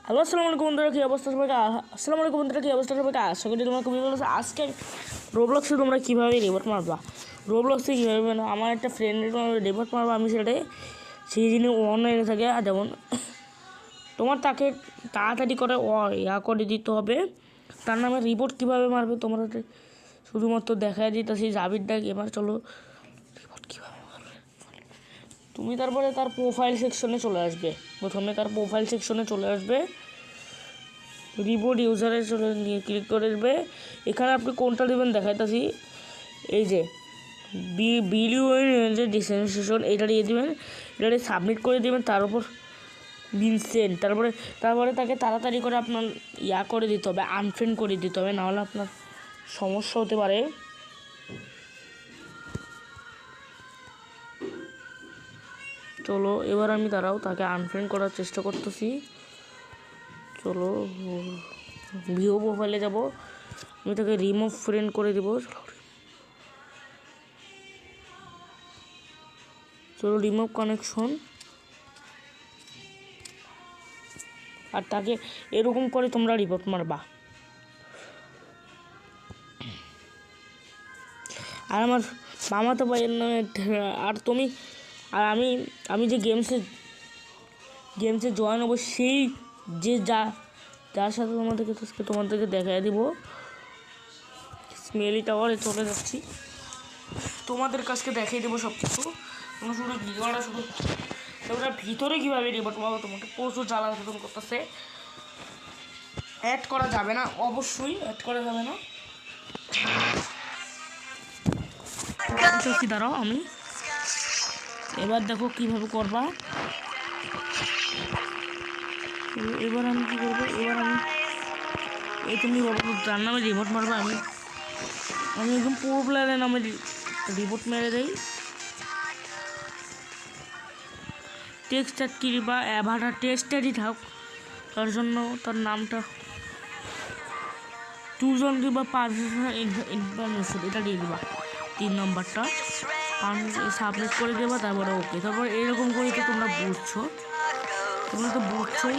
Hello আসসালামু আলাইকুম বন্ধুরা, কী অবস্থা সবাইকে? আসসালামু আলাইকুম বন্ধুরা, কী অবস্থা সবাইকে? আশা করি তোমরা খুবই ভালো আছো। আজকে রোবলক্সে তোমরা কীভাবে রিপোর্ট মারবা, রোবলক্সে কীভাবে আমার একটা ফ্রেন্ডের রিপোর্ট মারবা, আমি সেটাই সেই জিনিস অনলাইনে থাকে। আর যেমন তোমার তাকে তাড়াতাড়ি করে করে দিতে হবে। তার নামে রিপোর্ট কীভাবে মারবে তোমরা শুধুমাত্র দেখায় দিতেছি জাবিরটা। এবার চলো রিপোর্ট কীভাবে মারবে। তুমি তারপরে তার প্রোফাইল সেকশনে চলে আসবে। প্রথমে তার প্রোফাইল সেকশনে চলে আসবে, রিপোর্ট ইউজারে চলে ক্লিক করে দেবে। এখানে আপনি কোনটা দেবেন দেখাইতেছি, এই যে বিলিউ যে ডিসেন্সেশন এটা দিয়ে দেবেন, এটা সাবমিট করে দেবেন। তার উপর ভিনসেন্ট, তারপরে তাকে তাড়াতাড়ি করে আপনার করে দিতে হবে, আনফ্রেন্ড করে দিতে হবে, নাহলে আপনার সমস্যা হতে পারে। চলো এবার আমি দাঁড়াও তাকে আনফ্রেন্ড করার চেষ্টা করতেছি। চলো ভিও প্রোফাইলে যাব, আমি তাকে রিমুভ ফ্রেন্ড করে দেবো। চলো রিমুভ কানেকশন। আর তাকে এরকম করে তোমরা রিপোর্ট মারবা। আর আমার মামাতো ভাইয়ের নামে আর তুমি আর আমি যে গেমসে জয়েন হবো, সেই যে যার সাথে তোমাদেরকে দেখাই দিব। স্মেলি টাওয়ারে চলে যাচ্ছি, তোমাদের কাছকে দেখিয়ে দেবো সব কিছু। তোমরা শুধু ভিডিওটা তোমরা ভিতরে কীভাবে রিপোর্ট মারবো তোমাকে প্রচুর জ্বালা বেতন করতেছে। অ্যাড করা যাবে না, অবশ্যই অ্যাড করা যাবে না। দাঁড়াও আমি এবার দেখো কীভাবে করবা। এবার আমি কী করবো, এবার আমি এই তুমি যার নামে রিপোর্ট মারবা, আমি একদম পুরো প্লেয়ারের নামে রিপোর্ট মেরে দেই। টেক্সট কি বা অ্যাভাটার টেক্সটারই থাক, তার জন্য তার নামটা 2জন কিংবা 5 ইনফরমেশন এটা দিয়ে দিবা। 3 নম্বরটা সাবমিট করে দেবা, তারপরে ওকে। তারপর এরকম করে তো তোমরা বুঝছোই।